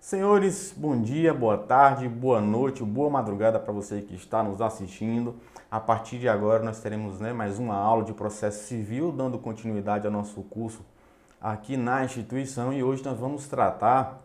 Senhores, bom dia, boa tarde, boa noite, boa madrugada para você que está nos assistindo. A partir de agora nós teremos mais uma aula de processo civil, dando continuidade ao nosso curso aqui na instituição, e hoje nós vamos tratar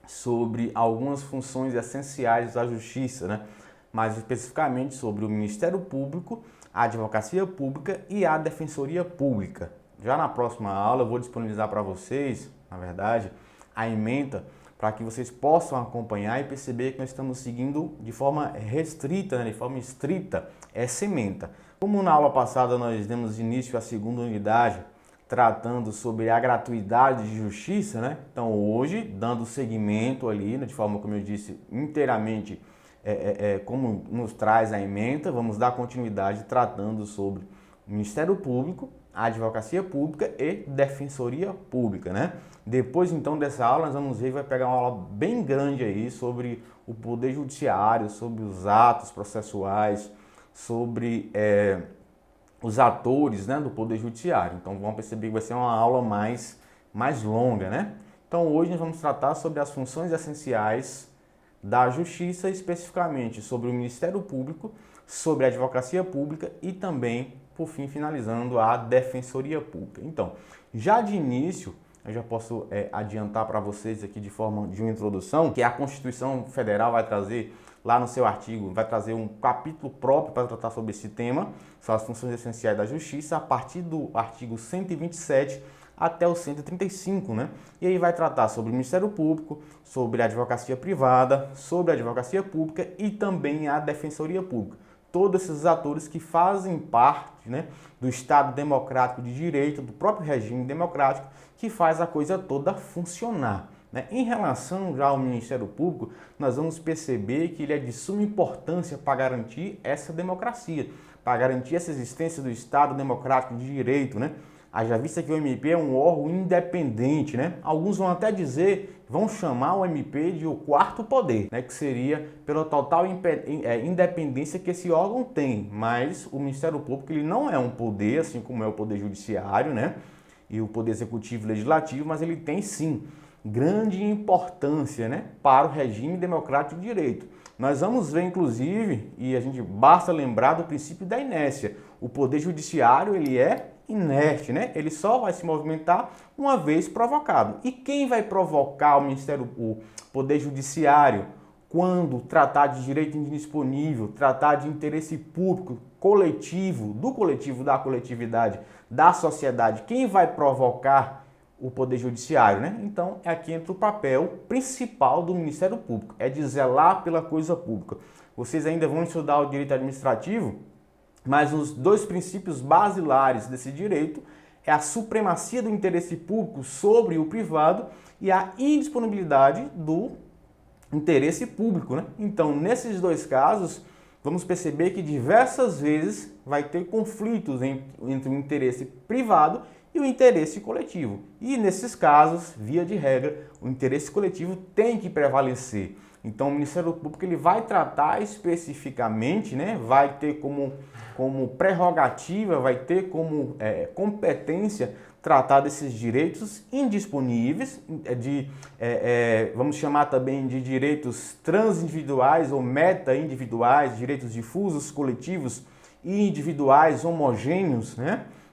sobre algumas funções essenciais da justiça, mais especificamente sobre o Ministério Público, a Advocacia Pública e a Defensoria Pública. Já na próxima aula eu vou disponibilizar para vocês, na verdade, a ementa para que vocês possam acompanhar e perceber que nós estamos seguindo de forma restrita, de forma estrita, essa ementa. Como na aula passada nós demos início à segunda unidade, tratando sobre a gratuidade de justiça, então hoje, dando seguimento ali, de forma, como eu disse, inteiramente como nos traz a ementa, vamos dar continuidade tratando sobre o Ministério Público, a Advocacia Pública e Defensoria Pública, Depois, então, dessa aula, nós vamos ver, vai pegar uma aula bem grande aí sobre o Poder Judiciário, sobre os atos processuais, sobre os atores, do Poder Judiciário. Então, vamos perceber que vai ser uma aula mais longa, Então, hoje nós vamos tratar sobre as funções essenciais da Justiça, especificamente sobre o Ministério Público, sobre a Advocacia Pública e também, por fim, finalizando, a Defensoria Pública. Então, já de início, eu já posso adiantar para vocês aqui de forma de uma introdução, que a Constituição Federal vai trazer lá no seu artigo, vai trazer um capítulo próprio para tratar sobre esse tema, são as funções essenciais da Justiça, a partir do artigo 127 até o 135, E aí vai tratar sobre o Ministério Público, sobre a Advocacia Privada, sobre a Advocacia Pública e também a Defensoria Pública. Todos esses atores que fazem parte do Estado Democrático de Direito, do próprio regime democrático, que faz a coisa toda funcionar. Em relação já ao Ministério Público, nós vamos perceber que ele é de suma importância para garantir essa democracia, para garantir essa existência do Estado Democrático de Direito, Haja vista que o MP é um órgão independente, Alguns vão até dizer, vão chamar o MP de o quarto poder, que seria pela total independência que esse órgão tem. Mas o Ministério Público ele não é um poder, assim como é o Poder Judiciário, e o Poder Executivo e Legislativo, mas ele tem sim grande importância, para o regime democrático de direito. Nós vamos ver, inclusive, e a gente basta lembrar do princípio da inércia. O Poder Judiciário ele é inerte, Ele só vai se movimentar uma vez provocado. E quem vai provocar o Poder Judiciário quando tratar de direito indisponível, tratar de interesse público, coletivo, do coletivo, da coletividade, da sociedade? Quem vai provocar o Poder Judiciário, Então, aqui entra o papel principal do Ministério Público, é de zelar pela coisa pública. Vocês ainda vão estudar o direito administrativo, mas os dois princípios basilares desse direito é a supremacia do interesse público sobre o privado e a indisponibilidade do interesse público, Então, nesses dois casos, vamos perceber que diversas vezes vai ter conflitos entre o interesse privado e o interesse coletivo. E nesses casos, via de regra, o interesse coletivo tem que prevalecer. Então, o Ministério Público ele vai tratar especificamente, vai ter como prerrogativa, vai ter como competência tratar desses direitos indisponíveis, vamos chamar também de direitos transindividuais ou meta-individuais, direitos difusos, coletivos e individuais homogêneos,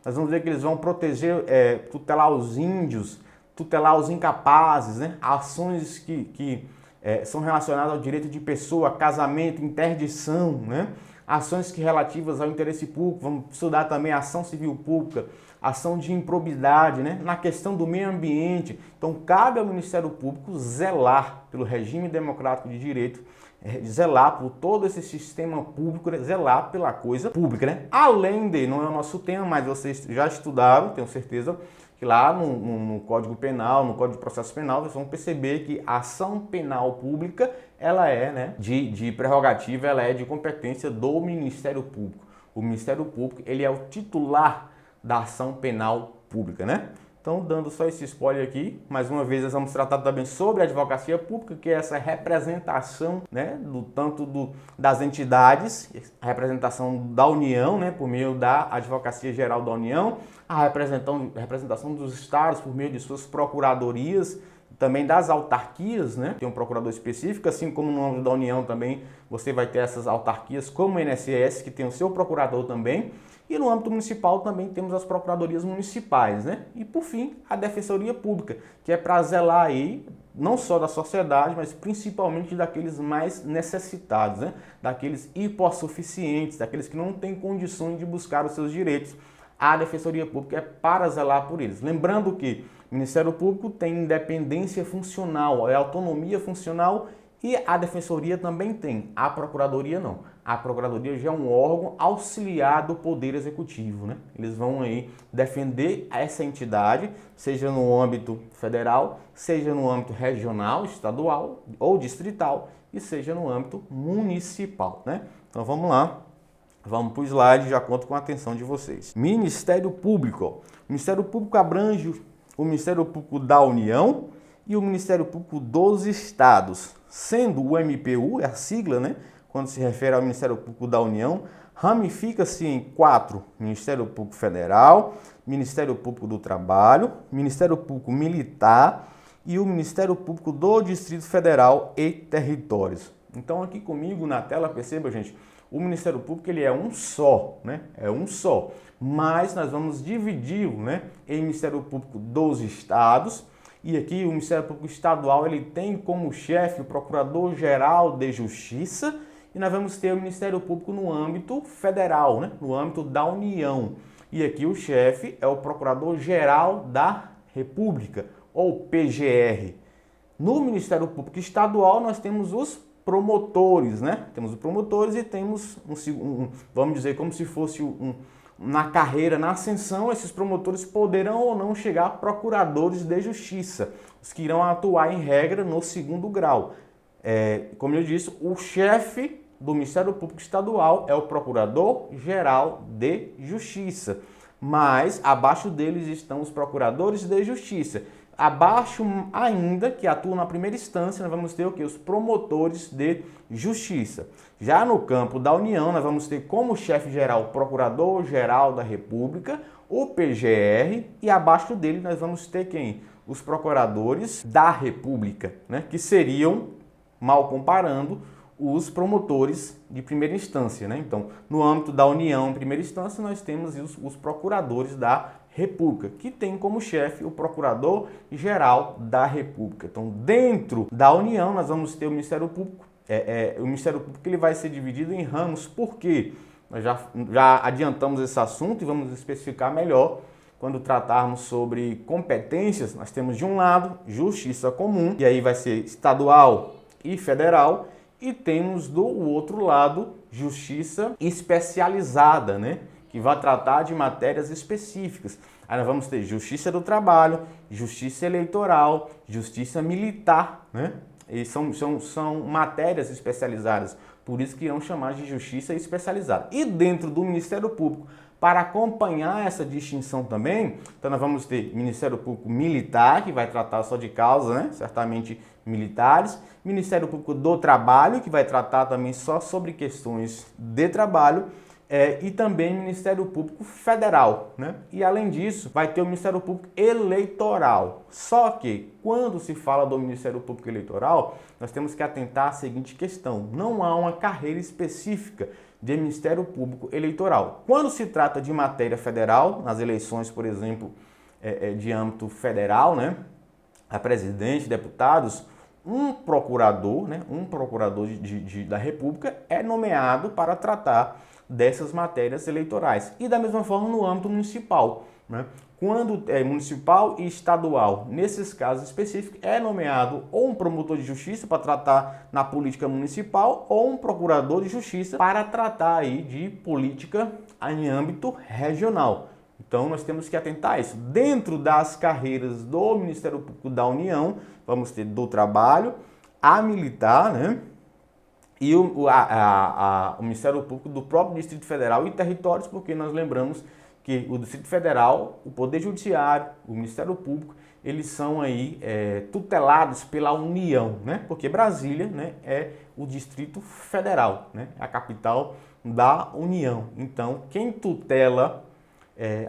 Nós vamos ver que eles vão proteger, tutelar os índios, tutelar os incapazes, Ações que são relacionadas ao direito de pessoa, casamento, interdição, Ações que relativas ao interesse público, vamos estudar também a ação civil pública, ação de improbidade, Na questão do meio ambiente. Então, cabe ao Ministério Público zelar pelo regime democrático de direito, zelar por todo esse sistema público, zelar pela coisa pública, Além de, não é o nosso tema, mas vocês já estudaram, tenho certeza, que lá no Código Penal, no Código de Processo Penal, vocês vão perceber que a ação penal pública, ela é de prerrogativa, ela é de competência do Ministério Público. O Ministério Público, ele é o titular da ação penal pública, Então, dando só esse spoiler aqui, mais uma vez nós vamos tratar também sobre a advocacia pública, que é essa representação, das entidades, a representação da União, por meio da Advocacia Geral da União, a representação dos estados por meio de suas procuradorias, também das autarquias, né? Tem um procurador específico, assim como no âmbito da União também você vai ter essas autarquias, como o INSS, que tem o seu procurador também. E no âmbito municipal também temos as procuradorias municipais, né? E por fim, a Defensoria Pública, que é para zelar aí não só da sociedade, mas principalmente daqueles mais necessitados, né? Daqueles hipossuficientes, daqueles que não têm condições de buscar os seus direitos. A Defensoria Pública é para zelar por eles. Lembrando que o Ministério Público tem independência funcional, é autonomia funcional, e a Defensoria também tem, a Procuradoria não. A Procuradoria já é um órgão auxiliar do Poder Executivo, né? Eles vão aí defender essa entidade, seja no âmbito federal, seja no âmbito regional, estadual ou distrital, e seja no âmbito municipal, né? Então vamos lá, vamos para o slide, já conto com a atenção de vocês. Ministério Público. O Ministério Público abrange o Ministério Público da União e o Ministério Público dos Estados, sendo o MPU, é a sigla, né? Quando se refere ao Ministério Público da União, ramifica-se em 4: Ministério Público Federal, Ministério Público do Trabalho, Ministério Público Militar e o Ministério Público do Distrito Federal e Territórios. Então aqui comigo na tela, perceba, gente, o Ministério Público ele é um só, né? É um só, mas nós vamos dividi-lo, né, em Ministério Público dos Estados. E aqui o Ministério Público Estadual ele tem como chefe o Procurador-Geral de Justiça, e nós vamos ter o Ministério Público no âmbito federal, né? No âmbito da União. E aqui o chefe é o Procurador-Geral da República, ou PGR. No Ministério Público Estadual nós temos os promotores, né? Temos os promotores e temos vamos dizer, como se fosse na carreira, na ascensão, esses promotores poderão ou não chegar a procuradores de justiça, os que irão atuar em regra no 2º grau. Como eu disse, o chefe do Ministério Público Estadual é o Procurador-Geral de Justiça, mas abaixo deles estão os procuradores de justiça. Abaixo ainda, que atuam na primeira instância, nós vamos ter o quê? Os promotores de justiça. Já no campo da União, nós vamos ter como chefe geral o Procurador-Geral da República, o PGR, e abaixo dele nós vamos ter quem? Os procuradores da República, né? Que seriam, mal comparando, os promotores de primeira instância, né? Então, no âmbito da União, em primeira instância, nós temos os procuradores da República, que tem como chefe o Procurador-Geral da República. Então, dentro da União, nós vamos ter o Ministério Público. O Ministério Público ele vai ser dividido em ramos, porque nós já adiantamos esse assunto e vamos especificar melhor quando tratarmos sobre competências. Nós temos de um lado Justiça Comum, e aí vai ser estadual e federal, e temos do outro lado Justiça Especializada, né? Que vai tratar de matérias específicas. Aí nós vamos ter Justiça do Trabalho, Justiça Eleitoral, Justiça Militar, né? E são matérias especializadas, por isso que irão chamar de Justiça Especializada. E dentro do Ministério Público, para acompanhar essa distinção também, então nós vamos ter Ministério Público Militar, que vai tratar só de causas, né? Certamente militares, Ministério Público do Trabalho, que vai tratar também só sobre questões de trabalho, e também Ministério Público Federal, né? E além disso, vai ter o Ministério Público Eleitoral. Só que, quando se fala do Ministério Público Eleitoral, nós temos que atentar à seguinte questão: não há uma carreira específica de Ministério Público Eleitoral. Quando se trata de matéria federal, nas eleições, por exemplo, de âmbito federal, né? A presidente, deputados, um procurador, né? Um procurador da República é nomeado para tratar dessas matérias eleitorais. E da mesma forma no âmbito municipal, né? Quando é municipal e estadual, nesses casos específicos, é nomeado ou um promotor de justiça para tratar na política municipal ou um procurador de justiça para tratar aí de política em âmbito regional. Então nós temos que atentar a isso. Dentro das carreiras do Ministério Público da União, vamos ter do Trabalho, a Militar, né? E o Ministério Público do próprio Distrito Federal e Territórios, porque nós lembramos que o Distrito Federal, o Poder Judiciário, o Ministério Público, eles são aí tutelados pela União, né? Porque Brasília, né, é o Distrito Federal, né? A capital da União. Então, quem tutela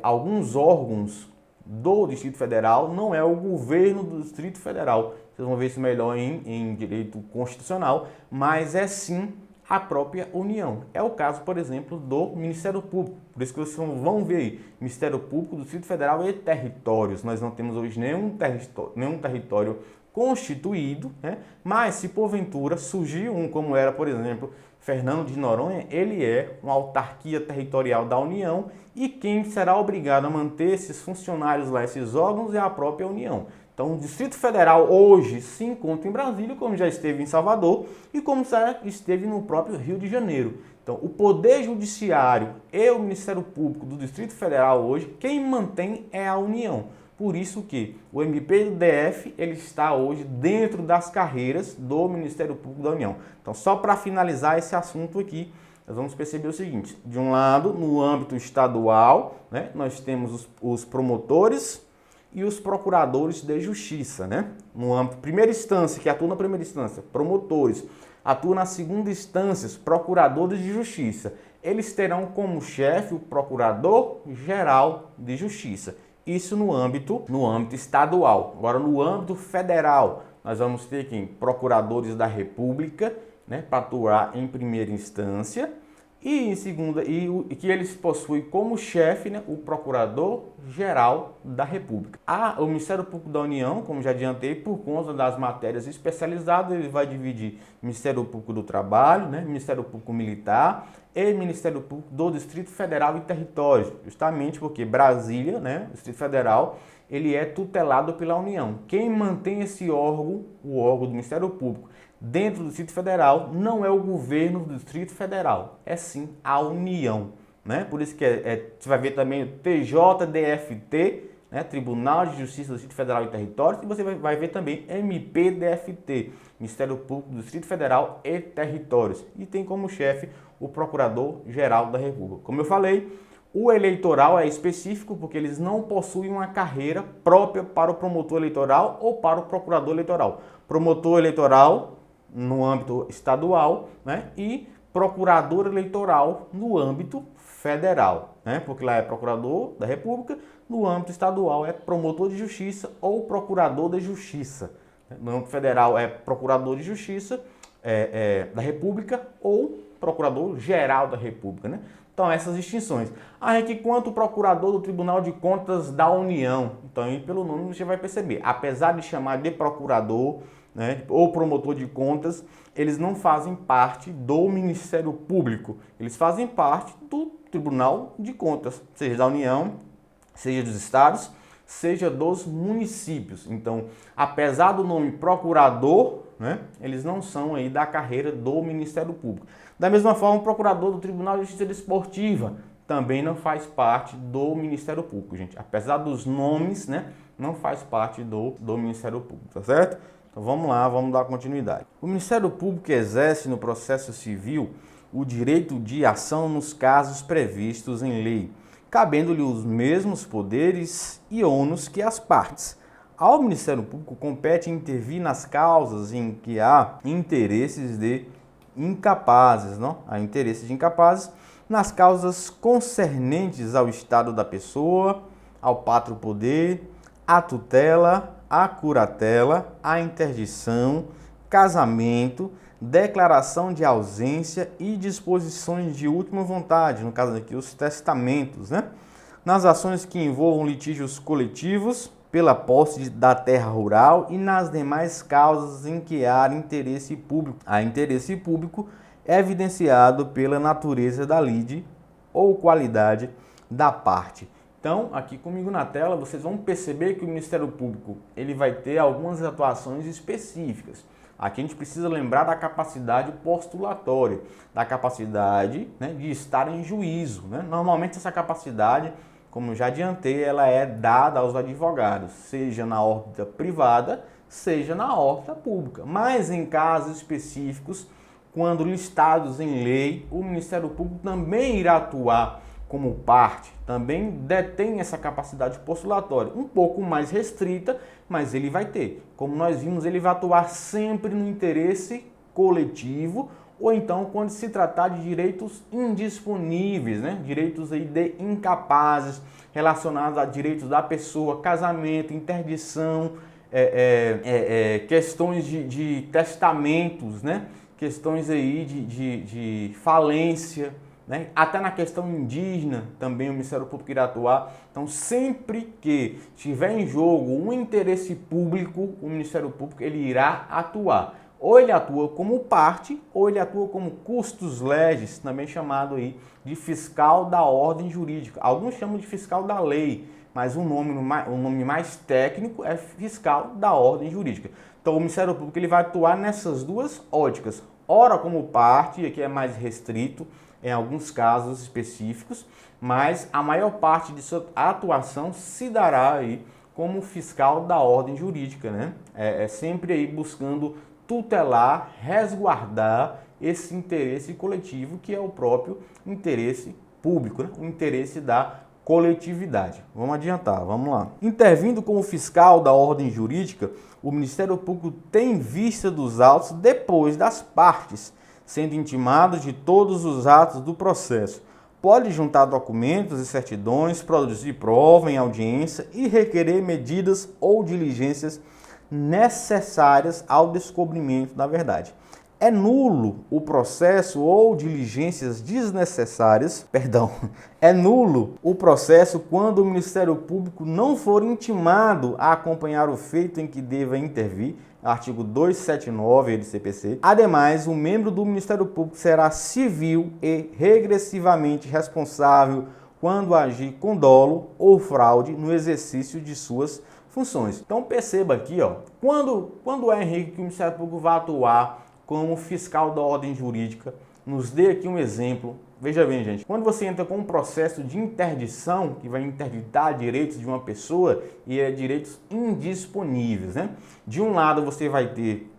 alguns órgãos do Distrito Federal não é o governo do Distrito Federal. Vocês vão ver isso melhor em direito constitucional, mas é sim a própria União. É o caso, por exemplo, do Ministério Público. Por isso que vocês vão ver aí, Ministério Público do Distrito Federal e territórios. Nós não temos hoje nenhum território constituído, né? Mas se porventura surgiu um, como era, por exemplo, Fernando de Noronha, ele é uma autarquia territorial da União e quem será obrigado a manter esses funcionários lá, esses órgãos, é a própria União. Então, o Distrito Federal hoje se encontra em Brasília, como já esteve em Salvador e como já esteve no próprio Rio de Janeiro. Então, o Poder Judiciário e o Ministério Público do Distrito Federal hoje, quem mantém é a União. Por isso que o MP do DF ele está hoje dentro das carreiras do Ministério Público da União. Então, só para finalizar esse assunto aqui, nós vamos perceber o seguinte. De um lado, no âmbito estadual, né, nós temos os promotores e os procuradores de justiça. Né? No âmbito primeira instância, que atua na primeira instância, promotores, atuam na segunda instância, procuradores de justiça. Eles terão como chefe o Procurador-Geral de Justiça. Isso no âmbito estadual. Agora, no âmbito federal, nós vamos ter aqui procuradores da República, né, para atuar em primeira instância, e em segunda, e que eles possuem como chefe, né, o Procurador-Geral da República. O Ministério Público da União, como já adiantei, por conta das matérias especializadas, ele vai dividir Ministério Público do Trabalho, né, Ministério Público Militar e Ministério Público do Distrito Federal e Territórios, justamente porque Brasília, né, o Distrito Federal, ele é tutelado pela União. Quem mantém esse órgão, o órgão do Ministério Público, dentro do Distrito Federal, não é o governo do Distrito Federal, é sim a União. Né? Por isso que você vai ver também o TJDFT, né? Tribunal de Justiça do Distrito Federal e Territórios, e você vai ver também MPDFT, Ministério Público do Distrito Federal e Territórios. E tem como chefe o Procurador-Geral da República. Como eu falei, o eleitoral é específico porque eles não possuem uma carreira própria para o promotor eleitoral ou para o procurador eleitoral. Promotor eleitoral no âmbito estadual, né? E procurador eleitoral no âmbito federal, né? Porque lá é procurador da República, no âmbito estadual é promotor de justiça ou procurador de justiça. No âmbito federal é procurador de justiça da República ou procurador-geral da República, né? Então, essas distinções. Aqui, quanto procurador do Tribunal de Contas da União. Então, aí, pelo nome, você vai perceber. Apesar de chamar de procurador, né, ou promotor de contas, eles não fazem parte do Ministério Público. Eles fazem parte do Tribunal de Contas, seja da União, seja dos estados, seja dos municípios. Então, apesar do nome procurador, né, eles não são aí da carreira do Ministério Público. Da mesma forma, o procurador do Tribunal de Justiça Desportiva também não faz parte do Ministério Público, gente. Apesar dos nomes, né, não faz parte do Ministério Público, tá certo? Então vamos lá, vamos dar continuidade. O Ministério Público exerce no processo civil o direito de ação nos casos previstos em lei, cabendo-lhe os mesmos poderes e ônus que as partes. Ao Ministério Público compete intervir nas causas em que há interesses de incapazes, não? Há interesses de incapazes nas causas concernentes ao estado da pessoa, ao pátrio poder, à tutela, à curatela, à interdição, casamento, declaração de ausência e disposições de última vontade, no caso aqui os testamentos, né? Nas ações que envolvam litígios coletivos, pela posse da terra rural e nas demais causas em que há interesse público. Há interesse público é evidenciado pela natureza da lide ou qualidade da parte. Então, aqui comigo na tela, vocês vão perceber que o Ministério Público ele vai ter algumas atuações específicas. Aqui a gente precisa lembrar da capacidade postulatória, da capacidade, né, de estar em juízo. Né? Normalmente essa capacidade, como eu já adiantei, ela é dada aos advogados, seja na órbita privada, seja na órbita pública. Mas em casos específicos, quando listados em lei, o Ministério Público também irá atuar como parte, também detém essa capacidade postulatória, um pouco mais restrita, mas ele vai ter. Como nós vimos, ele vai atuar sempre no interesse coletivo ou então quando se tratar de direitos indisponíveis, né? Direitos aí de incapazes, relacionados a direitos da pessoa, casamento, interdição, questões de testamentos, né? Questões aí de falência, né? Até na questão indígena também o Ministério Público irá atuar. Então, sempre que estiver em jogo um interesse público, o Ministério Público ele irá atuar. Ou ele atua como parte, ou ele atua como custos legis, também chamado aí de fiscal da ordem jurídica. Alguns chamam de fiscal da lei, mas o nome mais técnico é fiscal da ordem jurídica. Então, o Ministério Público ele vai atuar nessas duas óticas. Ora como parte, aqui é mais restrito, em alguns casos específicos, mas a maior parte de sua atuação se dará aí como fiscal da ordem jurídica, né? É sempre aí buscando tutelar, resguardar esse interesse coletivo que é o próprio interesse público, né? O interesse da coletividade. Vamos adiantar, vamos lá. Intervindo como fiscal da ordem jurídica, o Ministério Público tem vista dos autos depois das partes, sendo intimados de todos os atos do processo. Pode juntar documentos e certidões, produzir prova em audiência e requerer medidas ou diligências necessárias ao descobrimento da verdade. É nulo o processo ou diligências desnecessárias, é nulo o processo quando o Ministério Público não for intimado a acompanhar o feito em que deva intervir, artigo 279 do CPC. Ademais, o membro do Ministério Público será civil e regressivamente responsável quando agir com dolo ou fraude no exercício de suas funções. Então perceba aqui, ó, quando é, Henrique, que o Ministério Público vai atuar como fiscal da ordem jurídica, nos dê aqui um exemplo. Veja bem, gente, quando você entra com um processo de interdição, que vai interditar direitos de uma pessoa e direitos indisponíveis, né? De um lado você vai ter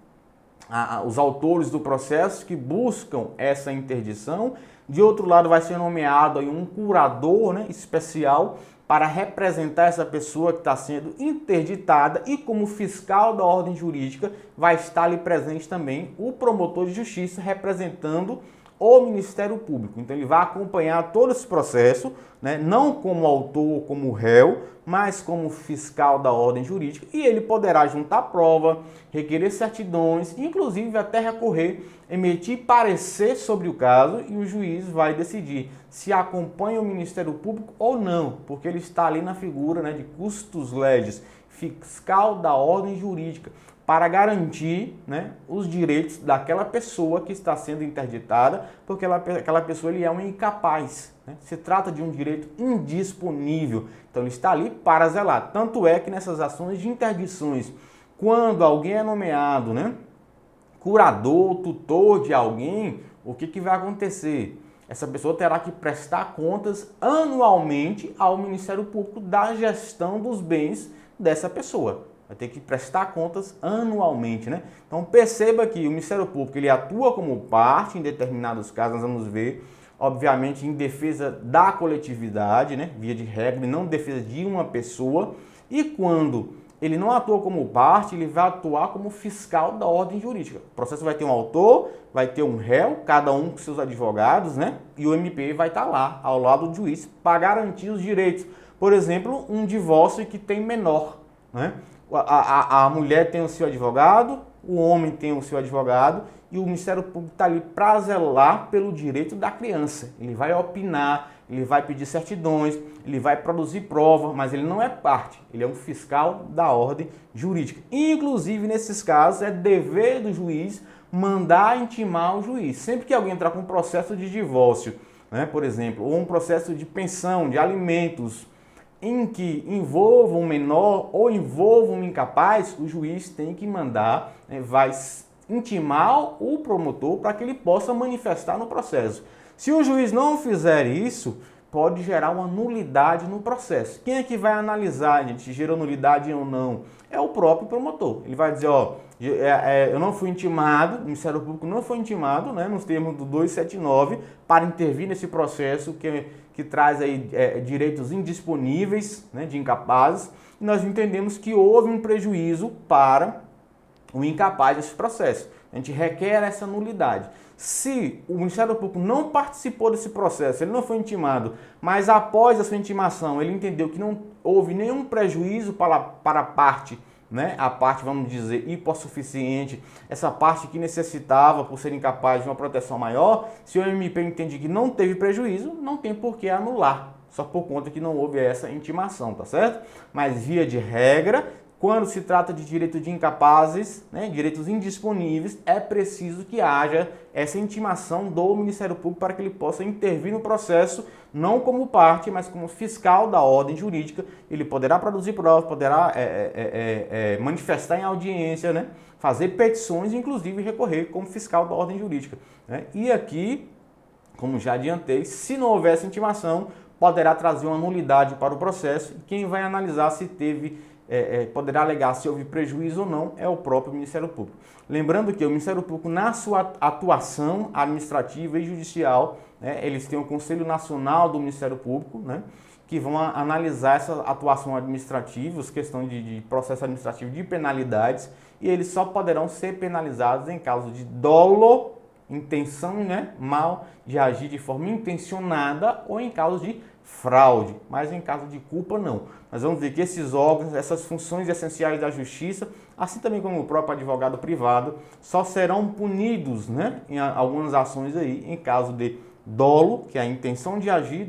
os autores do processo que buscam essa interdição, de outro lado vai ser nomeado aí um curador, né, especial para representar essa pessoa que está sendo interditada, e como fiscal da ordem jurídica vai estar ali presente também o promotor de justiça representando o Ministério Público. Então ele vai acompanhar todo esse processo, né, não como autor ou como réu, mas como fiscal da ordem jurídica, e ele poderá juntar prova, requerer certidões, inclusive até recorrer, emitir parecer sobre o caso, e o juiz vai decidir se acompanha o Ministério Público ou não, porque ele está ali na figura, né, de custos legis, fiscal da ordem jurídica, para garantir, né, os direitos daquela pessoa que está sendo interditada, porque aquela pessoa ele é um incapaz, né? Se trata de um direito indisponível, então ele está ali para zelar. Tanto é que nessas ações de interdições, quando alguém é nomeado, né, curador, tutor de alguém, o que vai acontecer? Essa pessoa terá que prestar contas anualmente ao Ministério Público da gestão dos bens dessa pessoa. Vai ter que prestar contas anualmente, né? Então perceba que o Ministério Público ele atua como parte em determinados casos, nós vamos ver, obviamente, em defesa da coletividade, né? Via de regra, e não defesa de uma pessoa. E quando ele não atua como parte, ele vai atuar como fiscal da ordem jurídica. O processo vai ter um autor, vai ter um réu, cada um com seus advogados, né? E o MP vai estar lá, ao lado do juiz, para garantir os direitos. Por exemplo, um divórcio que tem menor, né? A mulher tem o seu advogado, o homem tem o seu advogado, e o Ministério Público está ali para zelar pelo direito da criança. Ele vai opinar, ele vai pedir certidões, ele vai produzir prova, mas ele não é parte, ele é um fiscal da ordem jurídica. Inclusive, nesses casos, é dever do juiz mandar intimar o juiz. Sempre que alguém entrar com um processo de divórcio, né, por exemplo, ou um processo de pensão, de alimentos, em que envolva um menor ou envolva um incapaz, o juiz tem que mandar, né, vai intimar o promotor para que ele possa manifestar no processo. Se o juiz não fizer isso, pode gerar uma nulidade no processo. Quem é que vai analisar, gente, se gerou nulidade ou não? É o próprio promotor. Ele vai dizer, ó, eu não fui intimado, o Ministério Público não foi intimado, né, nos termos do 279, para intervir nesse processo que traz aí direitos indisponíveis, né, de incapazes, e nós entendemos que houve um prejuízo para o incapaz nesse processo. A gente requer essa nulidade. Se o Ministério Público não participou desse processo, ele não foi intimado, mas após a sua intimação ele entendeu que não houve nenhum prejuízo para a parte, né? A parte, vamos dizer, hipossuficiente, essa parte que necessitava por ser incapaz de uma proteção maior, se o MP entende que não teve prejuízo, não tem por que anular, só por conta que não houve essa intimação, tá certo? Mas via de regra, quando se trata de direito de incapazes, né, direitos indisponíveis, é preciso que haja essa intimação do Ministério Público para que ele possa intervir no processo, não como parte, mas como fiscal da ordem jurídica. Ele poderá produzir provas, poderá manifestar em audiência, né, fazer petições, inclusive recorrer como fiscal da ordem jurídica, né? E aqui, como já adiantei, se não houvesse intimação, poderá trazer uma nulidade para o processo. E quem vai analisar se teve poderá alegar se houve prejuízo ou não é o próprio Ministério Público. Lembrando que o Ministério Público, na sua atuação administrativa e judicial, né, eles têm o Conselho Nacional do Ministério Público, né, que vão analisar essa atuação administrativa, as questões de processo administrativo de penalidades, e eles só poderão ser penalizados em caso de dolo, intenção, né, mal de agir de forma intencionada ou em caso de fraude, mas em caso de culpa não. Nós vamos ver que esses órgãos, essas funções essenciais da justiça, assim também como o próprio advogado privado, só serão punidos, né, em algumas ações aí, em caso de dolo, que é a intenção de agir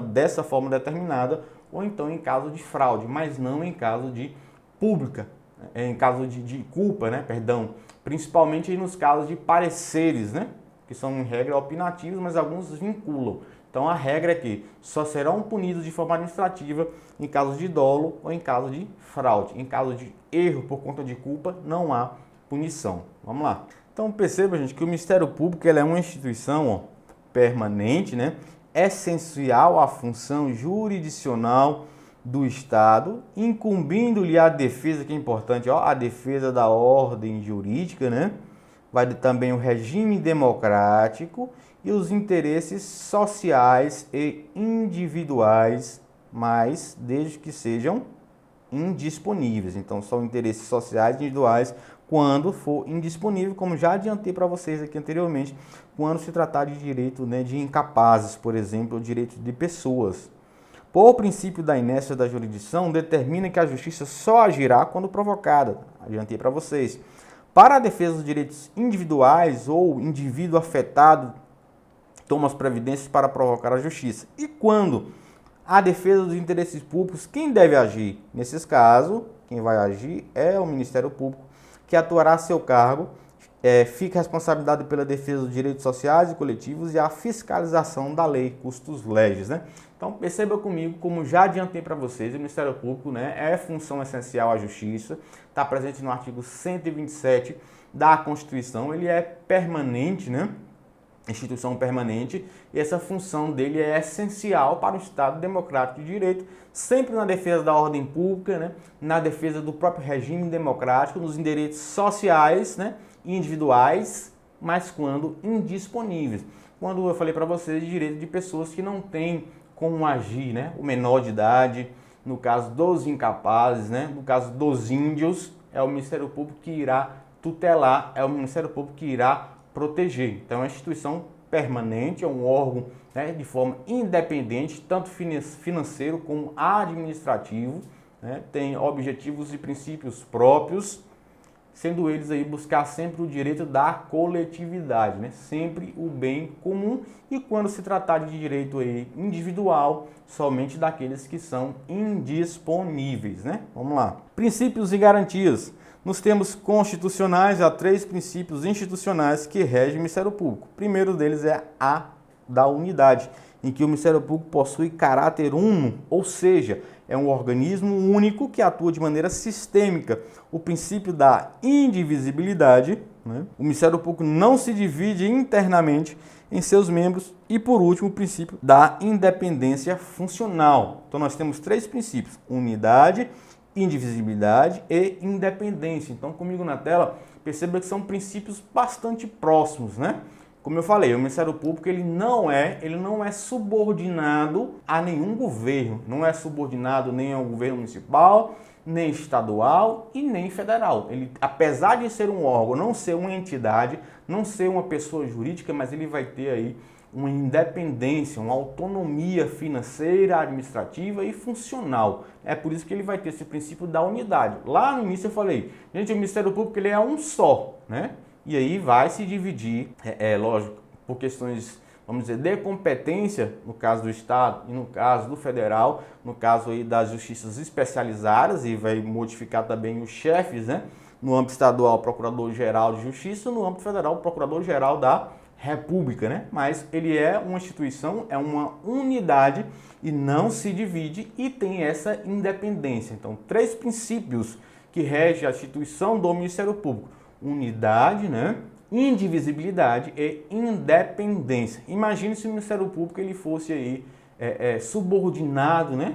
dessa forma determinada, ou então em caso de fraude, mas não em caso de pública, em caso de culpa, né, perdão, principalmente nos casos de pareceres, né, que são em regra opinativos, mas alguns vinculam. Então a regra é que só serão punidos de forma administrativa em caso de dolo ou em caso de fraude. Em caso de erro por conta de culpa, não há punição. Vamos lá. Então perceba, gente, que o Ministério Público é uma instituição permanente, né, essencial à função jurisdicional do Estado, incumbindo-lhe a defesa, que é importante, a defesa da ordem jurídica, né? Vai também o regime democrático e os interesses sociais e individuais, mas desde que sejam indisponíveis. Então, são interesses sociais e individuais quando for indisponível, como já adiantei para vocês aqui anteriormente, quando se tratar de direito, né, de incapazes, por exemplo, ou direito de pessoas. Por princípio da inércia da jurisdição, determina que a justiça só agirá quando provocada. Adiantei para vocês. Para a defesa dos direitos individuais ou indivíduo afetado, toma as providências para provocar a justiça. E quando a defesa dos interesses públicos, quem deve agir? Nesses casos, quem vai agir é o Ministério Público, que atuará a seu cargo, fica a responsabilidade pela defesa dos direitos sociais e coletivos e a fiscalização da lei, custos legis, né? Então perceba comigo, como já adiantei para vocês, o Ministério Público, né, é função essencial à justiça, está presente no artigo 127 da Constituição, ele é permanente, né? Instituição permanente, e essa função dele é essencial para o Estado democrático de direito, sempre na defesa da ordem pública, né, na defesa do próprio regime democrático, nos direitos sociais, né, individuais, mas quando indisponíveis. Quando eu falei para vocês de direito de pessoas que não têm como agir, né, o menor de idade, no caso dos incapazes, né, no caso dos índios, é o Ministério Público que irá tutelar, é o Ministério Público que irá proteger. Então é uma instituição permanente, é um órgão, né, de forma independente, tanto financeiro como administrativo, né, tem objetivos e princípios próprios, sendo eles aí buscar sempre o direito da coletividade, né, sempre o bem comum, e quando se tratar de direito aí individual, somente daqueles que são indisponíveis, né? Vamos lá. Princípios e garantias. Nos termos constitucionais, há 3 princípios institucionais que regem o Ministério Público. O primeiro deles é a da unidade, em que o Ministério Público possui caráter uno, ou seja, é um organismo único que atua de maneira sistêmica. O princípio da indivisibilidade, né? O Ministério Público não se divide internamente em seus membros. E, por último, o princípio da independência funcional. Então, nós temos 3 princípios: unidade, indivisibilidade e independência. Então, comigo na tela, perceba que são princípios bastante próximos, né? Como eu falei, o Ministério Público ele não é subordinado a nenhum governo, não é subordinado nem ao governo municipal, nem estadual e nem federal. Ele, apesar de ser um órgão, não ser uma entidade, não ser uma pessoa jurídica, mas ele vai ter aí uma independência, uma autonomia financeira, administrativa e funcional. É por isso que ele vai ter esse princípio da unidade. Lá no início eu falei, gente, o Ministério Público ele é um só, né? E aí vai se dividir, lógico, por questões, vamos dizer, de competência, no caso do Estado e no caso do Federal, no caso aí das justiças especializadas, e vai modificar também os chefes, né? No âmbito estadual, Procurador-Geral de Justiça, no âmbito federal, Procurador-Geral da República, né? Mas ele é uma instituição, é uma unidade e não se divide e tem essa independência. Então, 3 princípios que regem a instituição do Ministério Público: unidade, né? Indivisibilidade e independência. Imagine se o Ministério Público ele fosse aí subordinado, né,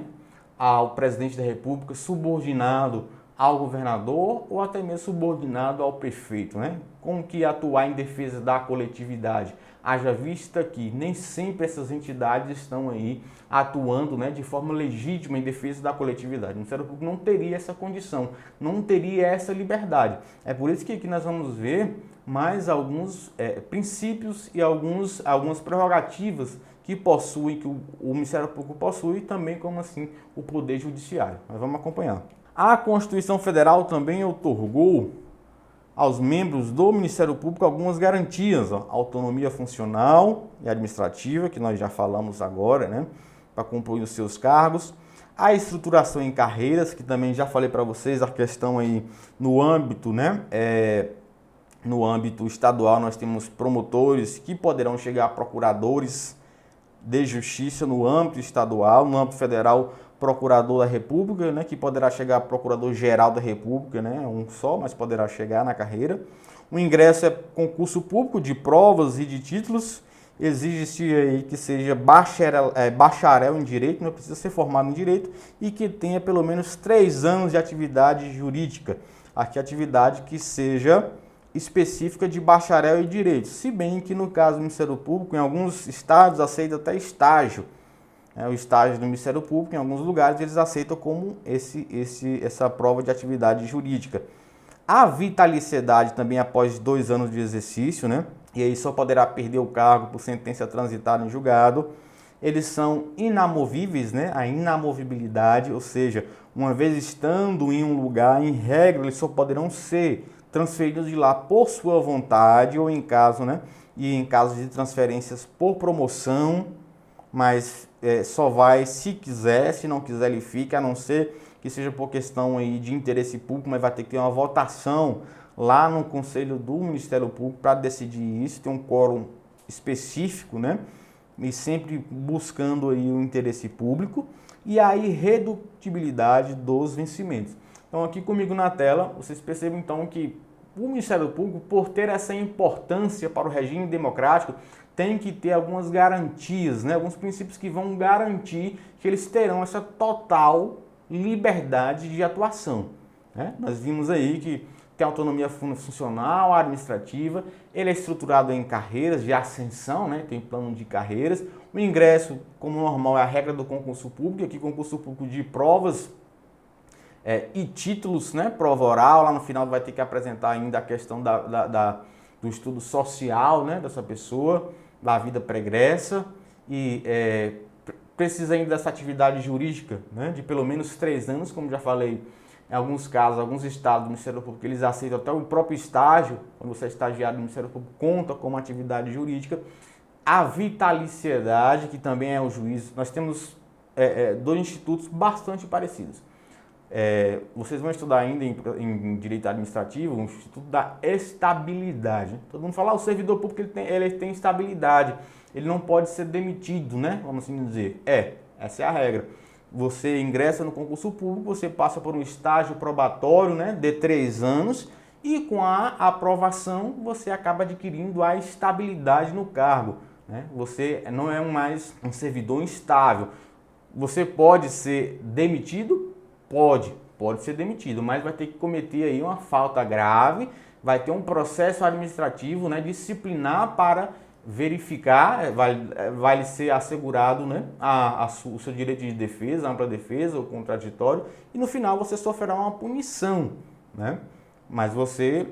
ao presidente da República, subordinado ao governador ou até mesmo subordinado ao prefeito, né? Como que atuar em defesa da coletividade? Haja vista que nem sempre essas entidades estão aí atuando, né, de forma legítima em defesa da coletividade. O Ministério Público não teria essa condição, não teria essa liberdade. É por isso que aqui nós vamos ver mais alguns princípios e algumas prerrogativas que possui, que o Ministério Público possui, também como assim o Poder Judiciário. Nós vamos acompanhar. A Constituição Federal também outorgou aos membros do Ministério Público algumas garantias, autonomia funcional e administrativa, que nós já falamos agora, né, para cumprir os seus cargos, a estruturação em carreiras, que também já falei para vocês, a questão aí no âmbito, né, no âmbito estadual nós temos promotores que poderão chegar a procuradores de justiça no âmbito estadual, no âmbito federal, procurador da República, né, que poderá chegar a procurador-geral da República, né, um só, mas poderá chegar na carreira. O ingresso é concurso público de provas e de títulos, exige-se aí que seja bacharel em Direito, não precisa ser formado em Direito, e que tenha pelo menos 3 anos de atividade jurídica, aqui atividade que seja específica de bacharel em Direito, se bem que no caso do Ministério Público, em alguns estados aceita até estágio. O estágio do Ministério Público, em alguns lugares, eles aceitam como essa prova de atividade jurídica. A vitaliciedade também após 2 anos de exercício, né? E aí só poderá perder o cargo por sentença transitada em julgado. Eles são inamovíveis, né? A inamovibilidade, ou seja, uma vez estando em um lugar, em regra, eles só poderão ser transferidos de lá por sua vontade ou em caso, né? E em caso de transferências por promoção, mas só vai se quiser, se não quiser ele fica, a não ser que seja por questão aí de interesse público, mas vai ter que ter uma votação lá no Conselho do Ministério Público para decidir isso, tem um quórum específico, né? E sempre buscando aí o interesse público e a irredutibilidade dos vencimentos. Então aqui comigo na tela, vocês percebem então que o Ministério Público, por ter essa importância para o regime democrático, tem que ter algumas garantias, né? Alguns princípios que vão garantir que eles terão essa total liberdade de atuação, né? Nós vimos aí que tem autonomia funcional, administrativa, ele é estruturado em carreiras de ascensão, né? Tem plano de carreiras. O ingresso, como normal, é a regra do concurso público, aqui concurso público de provas e títulos, né? Prova oral, lá no final vai ter que apresentar ainda a questão do estudo social, né? Dessa pessoa, da vida pregressa e precisa ainda dessa atividade jurídica, né? De pelo menos 3 anos, como já falei, em alguns casos, alguns estados do Ministério Público, eles aceitam até o próprio estágio, quando você é estagiário do Ministério Público, conta como atividade jurídica. A vitaliciedade, que também é o juízo, nós temos 2 institutos bastante parecidos. Vocês vão estudar ainda em Direito Administrativo, o Instituto da Estabilidade. Todo mundo fala, o servidor público ele tem estabilidade, ele não pode ser demitido, né? Vamos assim dizer. Essa é a regra. Você ingressa no concurso público, você passa por um estágio probatório, né, de 3 anos e com a aprovação você acaba adquirindo a estabilidade no cargo, né? Você não é mais um servidor instável. Você pode ser demitido? Pode ser demitido, mas vai ter que cometer aí uma falta grave, vai ter um processo administrativo, né, disciplinar para verificar, vai ser assegurado, né, o seu direito de defesa, ampla defesa ou contraditório, e no final você sofrerá uma punição, né? Mas você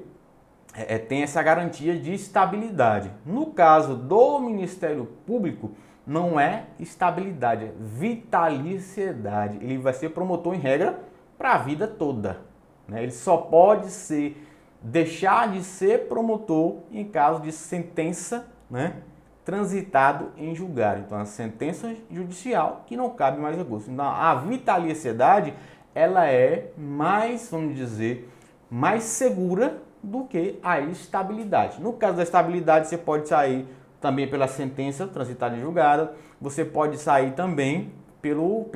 tem essa garantia de estabilidade. No caso do Ministério Público, não é estabilidade, é vitaliciedade. Ele vai ser promotor em regra para a vida toda, né? Ele só pode deixar de ser promotor em caso de sentença, né, transitado em julgado. Então, a sentença judicial que não cabe mais recurso. Então, a vitaliciedade, ela é mais, vamos dizer, mais segura do que a estabilidade. No caso da estabilidade, você pode sair também pela sentença transitada em julgado, você pode sair também pelo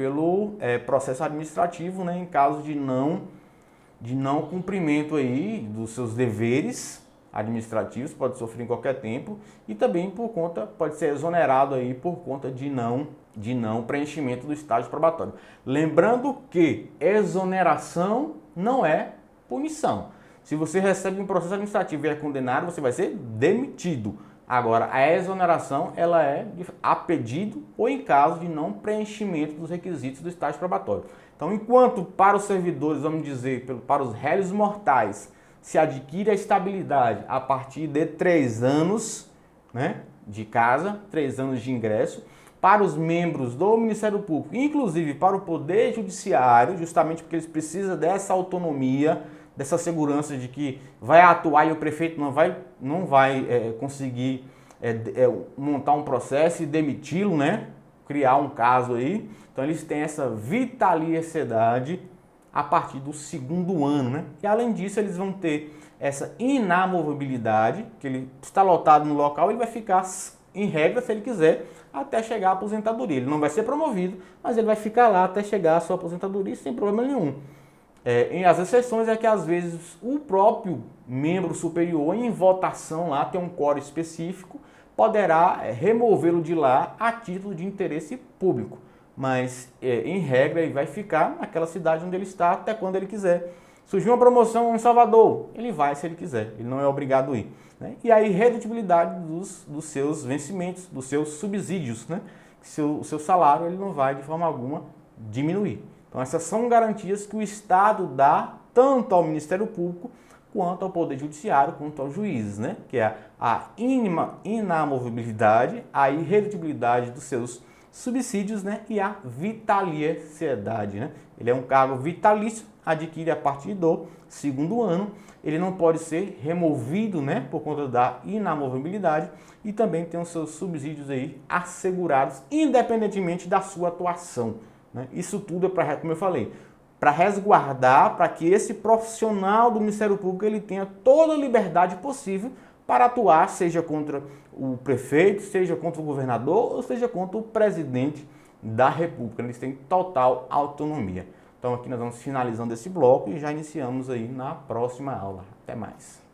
processo administrativo, né, em caso de não cumprimento aí dos seus deveres administrativos, pode sofrer em qualquer tempo, e também pode ser exonerado aí por conta de não preenchimento do estágio probatório. Lembrando que exoneração não é punição. Se você recebe um processo administrativo e é condenado, você vai ser demitido. Agora, a exoneração, ela é a pedido ou em caso de não preenchimento dos requisitos do estágio probatório. Então, enquanto para os servidores, vamos dizer, para os réis mortais, se adquire a estabilidade a partir de 3 anos, né, de casa, 3 anos de ingresso, para os membros do Ministério Público, inclusive para o Poder Judiciário, justamente porque eles precisam dessa autonomia, dessa segurança de que vai atuar e o prefeito não vai conseguir montar um processo e demiti-lo, né? Criar um caso aí. Então eles têm essa vitaliciedade a partir do 2º ano, né? E além disso eles vão ter essa inamovibilidade, que ele está lotado no local, ele vai ficar em regra, se ele quiser, até chegar à aposentadoria. Ele não vai ser promovido, mas ele vai ficar lá até chegar à sua aposentadoria sem problema nenhum. As exceções é que às vezes o próprio membro superior em votação lá tem um quórum específico, poderá removê-lo de lá a título de interesse público. Mas em regra ele vai ficar naquela cidade onde ele está até quando ele quiser. Surgiu uma promoção em Salvador, ele vai se ele quiser, ele não é obrigado a ir, né? E aí redutibilidade dos seus vencimentos, dos seus subsídios, né? O seu salário ele não vai de forma alguma diminuir. Então essas são garantias que o Estado dá tanto ao Ministério Público quanto ao Poder Judiciário, quanto aos juízes, né? Que é a inamovibilidade, a irredutibilidade dos seus subsídios, né? E a vitaliciedade, né? Ele é um cargo vitalício, adquire a partir do 2º ano, ele não pode ser removido, né? Por conta da inamovibilidade e também tem os seus subsídios aí assegurados, independentemente da sua atuação. Isso tudo é para, como eu falei, para resguardar, para que esse profissional do Ministério Público ele tenha toda a liberdade possível para atuar, seja contra o prefeito, seja contra o governador, ou seja contra o presidente da República. Eles têm total autonomia. Então aqui nós vamos finalizando esse bloco e já iniciamos aí na próxima aula. Até mais.